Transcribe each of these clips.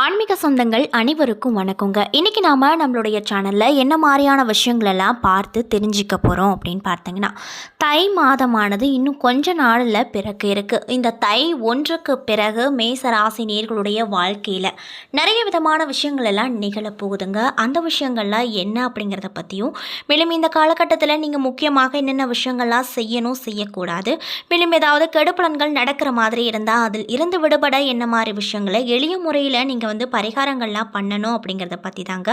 ஆன்மீக சொந்தங்கள் அனைவருக்கும் வணக்கங்க. இன்றைக்கி நாம் நம்மளுடைய சேனலில் என்ன மாதிரியான விஷயங்களெல்லாம் பார்த்து தெரிஞ்சிக்க போகிறோம் அப்படின்னு பார்த்தீங்கன்னா, தை மாதமானது இன்னும் கொஞ்ச நாளில் பிறக்க இருக்குது. இந்த தை 1க்கு பிறகு மேச ராசி நேயர்களுடைய வாழ்க்கையில் நிறைய விதமான விஷயங்கள் எல்லாம் நிகழப்போகுதுங்க. அந்த விஷயங்கள்லாம் என்ன அப்படிங்கிறத பற்றியும், மேலும் இந்த காலகட்டத்தில் நீங்கள் முக்கியமாக என்னென்ன விஷயங்கள்லாம் செய்யணும் செய்யக்கூடாது, மேலும் ஏதாவது கெடுபலன்கள் நடக்கிற மாதிரி இருந்தால் அதில் இருந்து விடுபட என்ன மாதிரி விஷயங்களை எளிய முறையில் நீங்கள் பரிகாரங்கள்லாம் பண்ணணும் அப்படிங்கிறத பற்றி தாங்க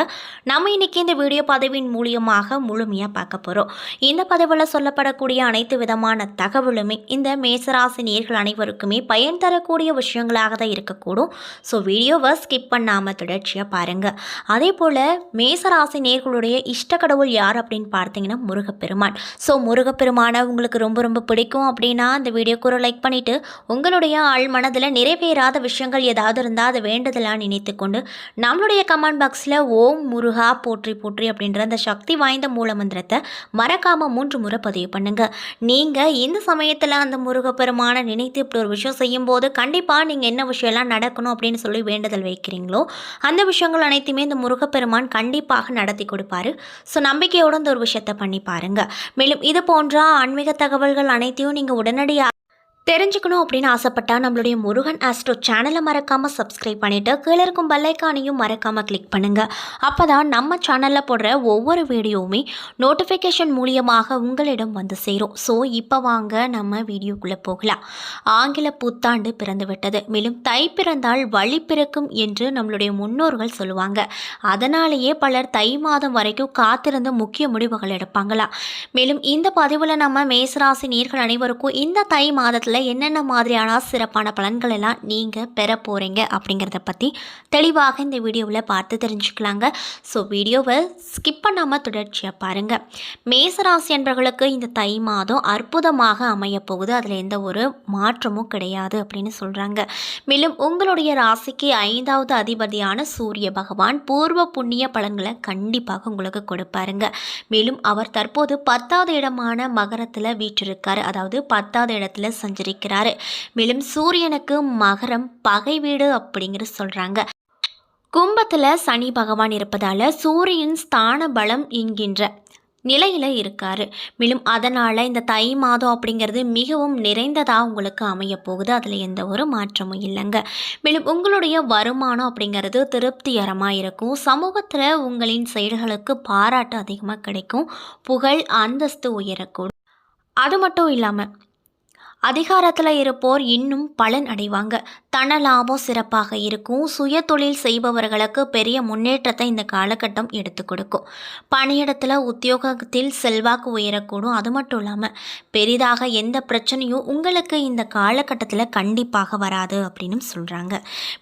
நம்ம இன்னைக்கு இந்த வீடியோ பதிவின் மூலியமாக முழுமையாக பார்க்க போகிறோம். இந்த பதிவில் சொல்லப்படக்கூடிய அனைத்து விதமான தகவலுமே இந்த மேசராசி நேயர்கள் அனைவருக்குமே பயன் தரக்கூடிய விஷயங்களாக தான் இருக்கக்கூடும். ஸோ வீடியோவை ஸ்கிப் பண்ணாமல் தொடர்ச்சியாக பாருங்கள். அதே போல் மேசராசி நேயர்களுடைய இஷ்ட கடவுள் யார் அப்படின்னு பார்த்தீங்கன்னா முருகப்பெருமான். ஸோ முருகப்பெருமானை உங்களுக்கு ரொம்ப ரொம்ப பிடிக்கும் அப்படின்னா இந்த வீடியோக்கு ஒரு லைக் பண்ணிவிட்டு உங்களுடைய ஆள் மனதில் நிறைவேறாத விஷயங்கள் ஏதாவது இருந்தால் அதை வேண்டுதலாக நினைத்து கொண்டு நம்மளுடைய கமெண்ட் பாக்ஸில் ஓம் முருகா போற்றி போற்றி அப்படின்ற அந்த சக்தி வாய்ந்த மூல மந்திரத்தை மறக்காமல் 3 முறை பதிவு பண்ணுங்க. நீங்கள் இந்த சமயத்தில் அந்த முருகப்பெருமானை நினைத்து இப்படி ஒரு விஷயம் செய்யும்போது கண்டிப்பாக நீங்கள் என்ன விஷயம்லாம் நடக்கணும் அப்படின்னு சொல்லி வேண்டுதல் வைக்கிறீங்களோ அந்த விஷயங்கள் அனைத்துமே இந்த முருகப்பெருமான் கண்டிப்பாக நடத்தி கொடுப்பாரு. ஸோ நம்பிக்கையோடு இந்த ஒரு விஷயத்தை பண்ணி பாருங்க. மேலும் இது போன்ற ஆன்மீக தகவல்கள் அனைத்தையும் நீங்கள் உடனடியாக தெரிஞ்சுக்கணும் அப்படின்னு ஆசைப்பட்டால் நம்மளுடைய முருகன் ஆஸ்ட்ரோ சேனலை மறக்காமல் சப்ஸ்கிரைப் பண்ணிவிட்டு கீழே இருக்கும் பெல்லைக்கானையும் மறக்காமல் கிளிக் பண்ணுங்கள். அப்போ தான் நம்ம சேனலில் போடுற ஒவ்வொரு வீடியோவுமே நோட்டிஃபிகேஷன் மூலியமாக உங்களிடம் வந்து சேரும். ஸோ இப்போ வாங்க நம்ம வீடியோக்குள்ளே போகலாம். ஆங்கில புத்தாண்டு பிறந்து விட்டது. மேலும் தை பிறந்தால் வழி பிறக்கும் என்று நம்மளுடைய முன்னோர்கள் சொல்லுவாங்க. அதனாலேயே பலர் தை மாதம் வரைக்கும் காத்திருந்து முக்கிய முடிவுகள் எடுப்பாங்களாம். மேலும் இந்த பதிவில் நம்ம மேசராசி நேயர்கள் அனைவருக்கும் இந்த தை மாதத்தில் என்னென்ன மாதிரியான சிறப்பான பலன்கள் எல்லாம் நீங்கள் பெற போகிறீங்க அப்படிங்கிறத பற்றி தெளிவாக இந்த வீடியோவில் பார்த்து தெரிஞ்சுக்கலாங்க. ஸோ வீடியோவை ஸ்கிப் பண்ணாமல் தொடர்ச்சியாக பாருங்கள். மேசராசி என்பவர்களுக்கு இந்த தை மாதம் அற்புதமாக அமையப்போகுது. அதில் எந்த ஒரு மாற்றமும் கிடையாது அப்படின்னு சொல்கிறாங்க. மேலும் உங்களுடைய ராசிக்கு 5வது அதிபதியான சூரிய பகவான் பூர்வ புண்ணிய பலன்களை கண்டிப்பாக உங்களுக்கு கொடுப்பாருங்க. மேலும் அவர் தற்போது 10வது இடமான மகரத்தில் வீற்றிருக்காரு. அதாவது 10வது இடத்துல சஞ்சரிக்கிறாரு. மேலும் சூரியனுக்கு மகரம் பகை வீடு அப்படிங்கிற சொல்றாங்க. கும்பத்தில் சனி பகவான் இருப்பதால சூரியன் ஸ்தான பலம் என்கின்ற நிலையில் இருக்காரு. மேலும் அதனால் இந்த தை மாதம் அப்படிங்கிறது மிகவும் நிறைந்ததாக உங்களுக்கு அமைய போகுது. அதில் எந்த ஒரு மாற்றமும் இல்லைங்க. மேலும் உங்களுடைய வருமானம் அப்படிங்கிறது திருப்திகரமாக இருக்கும். சமூகத்தில் உங்களின் செயல்களுக்கு பாராட்டு அதிகமாக கிடைக்கும். புகழ் அந்தஸ்து உயரக்கூடும். அது மட்டும் இல்லாமல் அதிகாரத்தில் இருப்போர் இன்னும் பலன் அடைவாங்க. தன லாபம் சிறப்பாக இருக்கும். சுய தொழில் செய்பவர்களுக்கு பெரிய முன்னேற்றத்தை இந்த காலகட்டம் எடுத்து கொடுக்கும். பணியிடத்தில் உத்தியோகத்தில் செல்வாக்கு உயரக்கூடும். அது மட்டும் இல்லாமல் பெரிதாக எந்த பிரச்சனையும் உங்களுக்கு இந்த காலகட்டத்தில் கண்டிப்பாக வராது அப்படின்னு சொல்கிறாங்க.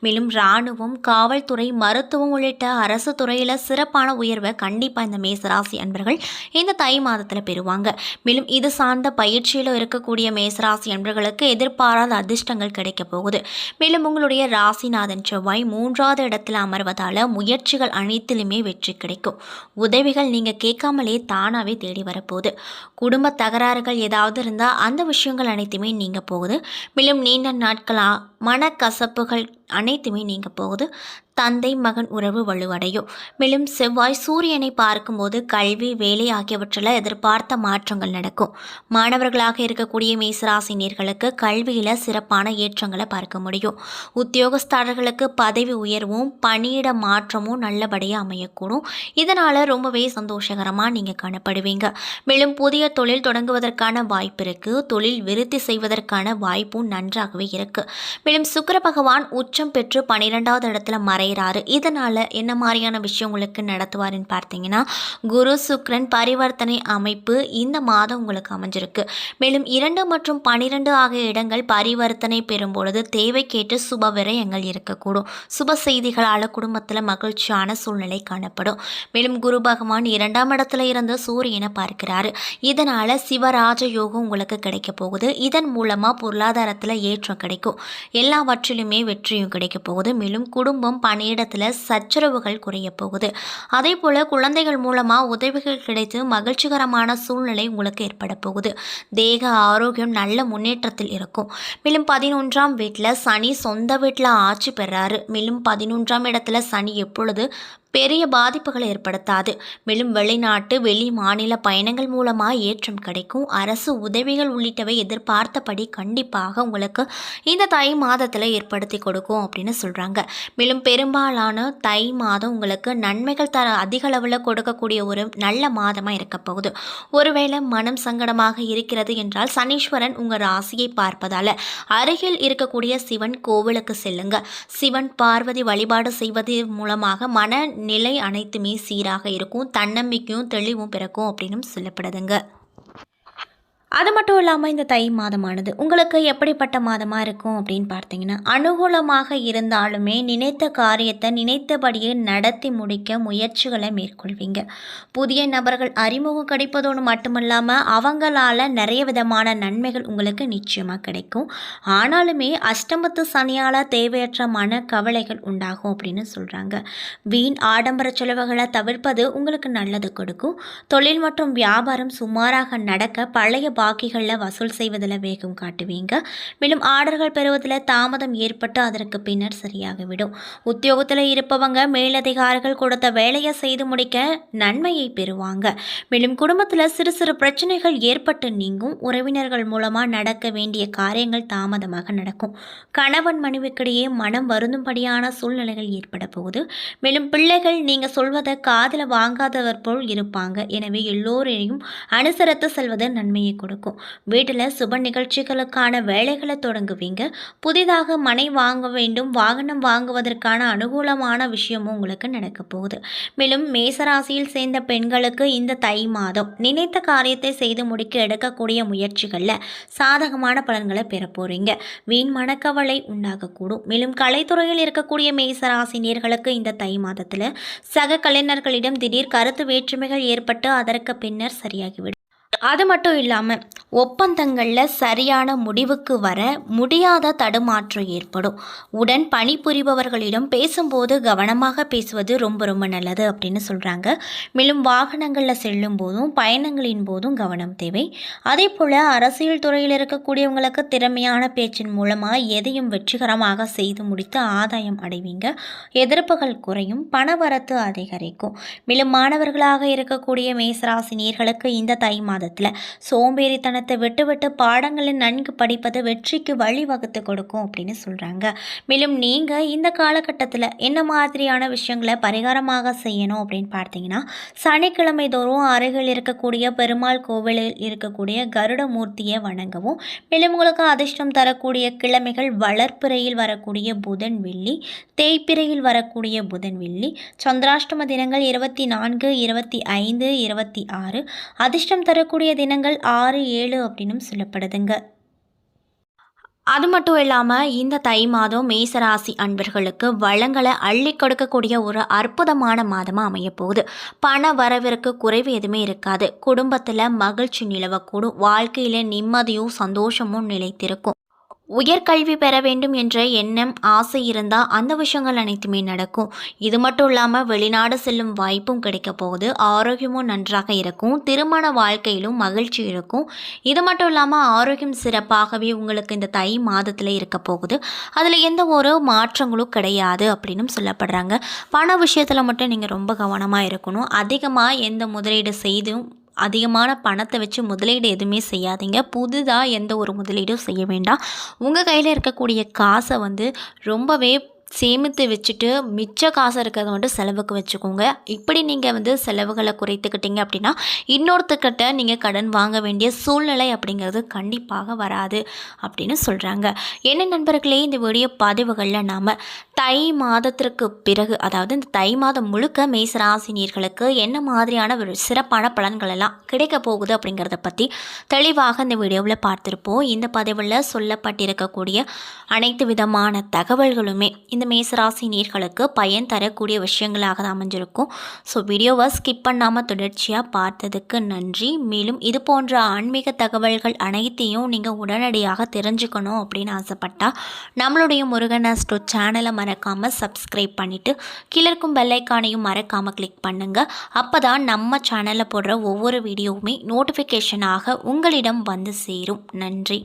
மேலும் இராணுவம், காவல்துறை, மருத்துவம் உள்ளிட்ட அரசு துறையில் சிறப்பான உயர்வை கண்டிப்பாக இந்த மேசராசி அன்பர்கள் இந்த தை மாதத்தில் பெறுவாங்க. மேலும் இது சார்ந்த பயிற்சியில் இருக்கக்கூடிய மேசராசி என்பவர்களுக்கு எதிர்பாராத அதிர்ஷ்டங்கள் கிடைக்க போகுது. மேலும் உங்களுடைய ராசிநாதன் செவ்வாய் 3வது இடத்துல அமர்வதால் முயற்சிகள் அனைத்திலுமே வெற்றி கிடைக்கும். உதவிகள் நீங்கள் கேட்காமலே தானாகவே தேடி வரப்போகுது. குடும்ப தகராறுகள் ஏதாவது இருந்தால் அந்த விஷயங்கள் அனைத்துமே நீங்க போகுது. மேலும் நீண்ட நாட்களாக மனக்கசப்புகள் அனைத்துமே நீங்க போகுது. தந்தை மகன் உறவு வலுவடையும். மேலும் செவ்வாய் சூரியனை பார்க்கும்போது கல்வி, வேலை ஆகியவற்றில் எதிர்பார்த்த மாற்றங்கள் நடக்கும். மாணவர்களாக இருக்கக்கூடிய மேசராசி நேயர்களுக்கு கல்வியில் சிறப்பான ஏற்றங்களை பார்க்க முடியும். உத்தியோகஸ்தர்களுக்கு பதவி உயர்வும் பணியிட மாற்றமும் நல்லபடியாக அமையக்கூடும். இதனால் ரொம்பவே சந்தோஷகரமாக நீங்கள் காணப்படுவீங்க. மேலும் புதிய தொழில் தொடங்குவதற்கான வாய்ப்பு இருக்குது. தொழில் விருத்தி செய்வதற்கான வாய்ப்பும் நன்றாகவே இருக்குது. மேலும் சுக்கிர பகவான் உச்சம் பெற்று 12வது இடத்துல மறைகிறாரு. இதனால் என்ன மாதிரியான விஷயம் உங்களுக்கு நடத்துவாருன்னு பார்த்தீங்கன்னா, குரு சுக்கிரன் பரிவர்த்தனை அமைப்பு இந்த மாதம் உங்களுக்கு அமைஞ்சிருக்கு. மேலும் 2 மற்றும் 12 ஆகிய இடங்கள் பரிவர்த்தனை பெறும் பொழுது தேவைக்கேற்ற சுப விரயங்கள் இருக்கக்கூடும். சுப செய்திகளால் குடும்பத்தில் மகிழ்ச்சியான சூழ்நிலை காணப்படும். மேலும் குரு பகவான் 2ஆம் இடத்துல இருந்து சூரியனை பார்க்கிறாரு. இதனால் சிவராஜ யோகம் உங்களுக்கு கிடைக்க போகுது. இதன் மூலமாக பொருளாதாரத்தில் ஏற்றம் கிடைக்கும். எல்லாவற்றிலுமே வெற்றியும் கிடைக்க போகுது. மேலும் குடும்பம் பணியிடத்தில் சச்சரவுகள் குறைய போகுது. அதே போல் குழந்தைகள் மூலமாக உதவிகள் கிடைத்து மகிழ்ச்சிகரமான சூழ்நிலை உங்களுக்கு ஏற்பட போகுது. தேக ஆரோக்கியம் நல்ல முன்னேற்றத்தில் இருக்கும். மேலும் 11ஆம் வீட்டில் சனி சொந்த வீட்டில் ஆட்சி பெறாரு. மேலும் 11ஆம் இடத்துல சனி எப்பொழுது பெரிய பாதிப்புகளை ஏற்படுத்தாது. மேலும் வெளிநாட்டு வெளி மாநில பயணங்கள் மூலமாக ஏற்றம் கிடைக்கும். அரசு உதவிகள் உள்ளிட்டவை எதிர்பார்த்தபடி கண்டிப்பாக உங்களுக்கு இந்த தை மாதத்தில் ஏற்படுத்தி கொடுக்கும் அப்படின்னு சொல்கிறாங்க. மேலும் பெரும்பாலான தை மாதம் உங்களுக்கு நன்மைகள் தர அதிக அளவில் கொடுக்கக்கூடிய ஒரு நல்ல மாதமாக இருக்க போகுது. ஒருவேளை மனம் சங்கடமாக இருக்கிறது என்றால் சனீஸ்வரன் உங்கள் ராசியை பார்ப்பதால் அருகில் இருக்கக்கூடிய சிவன் கோவிலுக்கு செல்லுங்க. சிவன் பார்வதி வழிபாடு செய்வது மூலமாக மன நிலை அனைத்துமே சீராக இருக்கும். தன்னம்பிக்கையும் தெளிவும் பிறக்கும் அப்படின்னு சொல்லப்படுதுங்க. அது மட்டும் இல்லாமல் இந்த தை மாதமானது உங்களுக்கு எப்படிப்பட்ட மாதமாக இருக்கும் அப்படின்னு பார்த்தீங்கன்னா, அனுகூலமாக இருந்தாலுமே நினைத்த காரியத்தை நினைத்தபடியே நடத்தி முடிக்க முயற்சிகளை மேற்கொள்வீங்க. புதிய நபர்கள் அறிமுகம் கிடைப்பதோடு மட்டுமில்லாமல் அவங்களால நிறைய விதமான நன்மைகள் உங்களுக்கு நிச்சயமாக கிடைக்கும். ஆனாலுமே அஷ்டமத்து சனியால் தேவையற்ற மன கவலைகள் உண்டாகும் அப்படின்னு சொல்கிறாங்க. வீண் ஆடம்பர செலவுகளை தவிர்ப்பது உங்களுக்கு நல்லது கொடுக்கும். தொழில் மற்றும் வியாபாரம் சுமாராக நடக்க பழைய பாக்கிகளில் வசூல் செய்வதில் வேகம் காட்டுவீங்க. மேலும் ஆர்டர்கள் பெறுவதில் தாமதம் ஏற்பட்டு அதற்கு பின்னர் சரியாகிவிடும். உத்தியோகத்தில் இருப்பவங்க மேலதிகாரிகள் கொடுத்த வேலையை செய்து முடிக்க நன்மையை பெறுவாங்க. மேலும் குடும்பத்தில் சிறு சிறு பிரச்சனைகள் ஏற்பட்டு நீங்கும். உறவினர்கள் மூலமாக நடக்க வேண்டிய காரியங்கள் தாமதமாக நடக்கும். கணவன் மனைவிக்கிடையே மனம் வருந்தும்படியான சூழ்நிலைகள் ஏற்பட போகுது. மேலும் பிள்ளைகள் நீங்கள் சொல்வதை காதில் வாங்காதவர் போல் இருப்பாங்க. எனவே எல்லோரையும் அனுசரித்து செல்வது நன்மையை கொடுக்கும். வீட்டில் சுப நிகழ்ச்சிகளுக்கான வேலைகளை தொடங்குவீங்க. புதிதாக மனை வாங்க வேண்டும், வாகனம் வாங்குவதற்கான அனுகூலமான விஷயமும் உங்களுக்கு நடக்க போகுது. மேலும் மேசராசியில் சேர்ந்த பெண்களுக்கு இந்த தை மாதம் நினைத்த காரியத்தை செய்து முடிக்க எடுக்கக்கூடிய முயற்சிகளில் சாதகமான பலன்களை பெற போறீங்க. வீண் மனக்கவலை உண்டாகக்கூடும். மேலும் கலைத்துறையில் இருக்கக்கூடிய மேசராசினியர்களுக்கு இந்த தை மாதத்தில் சக கலைஞர்களிடம் திடீர் கருத்து வேற்றுமைகள் ஏற்பட்டு அதற்கு பின்னர் சரியாகிவிடும். அது மட்டும் இல்லாமல் ஒப்பந்தங்களில் சரியான முடிவுக்கு வர முடியாத தடுமாற்றம் ஏற்படும். உடன் பணிபுரிபவர்களிடம் பேசும்போது கவனமாக பேசுவது ரொம்ப ரொம்ப நல்லது அப்படின்னு சொல்கிறாங்க. மேலும் வாகனங்களில் செல்லும் போதும் பயணங்களின் போதும் கவனம் தேவை. அதே போல் அரசியல் துறையில் இருக்கக்கூடியவங்களுக்கு திறமையான பேச்சின் மூலமாக எதையும் வெற்றிகரமாக செய்து முடித்து ஆதாயம் அடைவீங்க. எதிர்ப்புகள் குறையும், பணவரத்து அதிகரிக்கும். மேலும் மாணவர்களாக இருக்கக்கூடிய மேசராசினியர்களுக்கு இந்த தை மாதத்தில் சோம்பேறித்தனத்தை விட்டுவிட்டு பாடங்களை நன்கு படிப்பது வெற்றிக்கு வழிவகுத்து கொடுக்கும் அப்படின்னு சொல்கிறாங்க. மேலும் நீங்கள் இந்த காலகட்டத்தில் என்ன மாதிரியான விஷயங்களை பரிகாரமாக செய்யணும் அப்படின்னு பார்த்தீங்கன்னா, சனிக்கிழமை தோறும் அருகில் இருக்கக்கூடிய பெருமாள் கோவிலில் இருக்கக்கூடிய கருட மூர்த்தியை வணங்கவும். மேலும் உங்களுக்கு அதிர்ஷ்டம் தரக்கூடிய கிழமைகள் வளர்ப்பிறையில் வரக்கூடிய புதன் வெள்ளி, தேய்ப்பிறையில் வரக்கூடிய புதன் வெள்ளி. சந்திராஷ்டம தினங்கள் 24, 25, 26. அதிர்ஷ்டம் தரக்கூடிய தினங்கள் 6, 7 அப்படின்னும் சொல்லப்படுதுங்க. அது மட்டும் இல்லாமல் இந்த தை மாதம் மேசராசி அன்பர்களுக்கு வளங்களை அள்ளி கொடுக்கக்கூடிய ஒரு அற்புதமான மாதமாக அமையப்போகுது. பண வரவிற்கு குறைவு எதுவுமே இருக்காது. குடும்பத்தில் மகிழ்ச்சி நிலவக்கூடும். வாழ்க்கையில் நிம்மதியும் சந்தோஷமும் நிலைத்திருக்கும். உயர்கல்வி பெற வேண்டும் என்ற எண்ணம் ஆசை இருந்தால் அந்த விஷயங்கள் அனைத்துமே நடக்கும். இது மட்டும் இல்லாமல் வெளிநாடு செல்லும் வாய்ப்பும் கிடைக்க போகுது. ஆரோக்கியமும் நன்றாக இருக்கும். திருமண வாழ்க்கையிலும் மகிழ்ச்சி இருக்கும். இது மட்டும் இல்லாமல் ஆரோக்கியம் சிறப்பாகவே உங்களுக்கு இந்த தை மாதத்தில் இருக்க போகுது. அதில் எந்த ஒரு மாற்றங்களும் கிடையாது அப்படின்னு சொல்லப்படுறாங்க. பண விஷயத்தில் மட்டும் நீங்கள் ரொம்ப கவனமாக இருக்கணும். அதிகமாக எந்த முதலீடு செய்தும் அதிகமான பணத்தை வச்சு முதலீடு எதுவுமே செய்யாதீங்க. புதுதாக எந்த ஒரு முதலீடும் செய்ய வேண்டாம். உங்கள் கையில் இருக்கக்கூடிய காசை ரொம்பவே சேமித்து வச்சுட்டு மிச்ச காசு இருக்கிறத மட்டும் செலவுக்கு வச்சுக்கோங்க. இப்படி நீங்கள் செலவுகளை குறைத்துக்கிட்டீங்க அப்படின்னா இன்னொருத்தக்கிட்ட நீங்கள் கடன் வாங்க வேண்டிய சூழ்நிலை அப்படிங்கிறது கண்டிப்பாக வராது அப்படின்னு சொல்கிறாங்க. என்ன நண்பர்களே, இந்த வீடியோ பதிவுகளில் நாம் தை மாதத்திற்கு பிறகு, அதாவது இந்த தை மாதம் முழுக்க மேசராசினியர்களுக்கு என்ன மாதிரியான ஒரு சிறப்பான பலன்கள் எல்லாம் கிடைக்க போகுது அப்படிங்கிறத பற்றி தெளிவாக இந்த வீடியோவில் பார்த்துருப்போம். இந்த பதிவில் சொல்லப்பட்டிருக்கக்கூடிய அனைத்து விதமான தகவல்களுமே இந்த மேசராசி நேர்களுக்கு பயன் தரக்கூடிய விஷயங்களாக தான் அமைஞ்சிருக்கும். ஸோ வீடியோவை ஸ்கிப் பண்ணாமல் தொடர்ச்சியாக பார்த்ததுக்கு நன்றி. மேலும் இது போன்ற ஆன்மீக தகவல்கள் அனைத்தையும் நீங்கள் உடனடியாக தெரிஞ்சுக்கணும் அப்படின்னு ஆசைப்பட்டால் நம்மளுடைய முருகன் அஸ்ட்ரோ சேனலை மறக்காமல் சப்ஸ்கிரைப் பண்ணிவிட்டு கீழே இருக்கும் பெல் ஐக்கானையும் மறக்காமல் கிளிக் பண்ணுங்கள். அப்போ தான் நம்ம சேனலில் போடுற ஒவ்வொரு வீடியோவுமே நோட்டிஃபிகேஷனாக உங்களிடம் வந்து சேரும். நன்றி.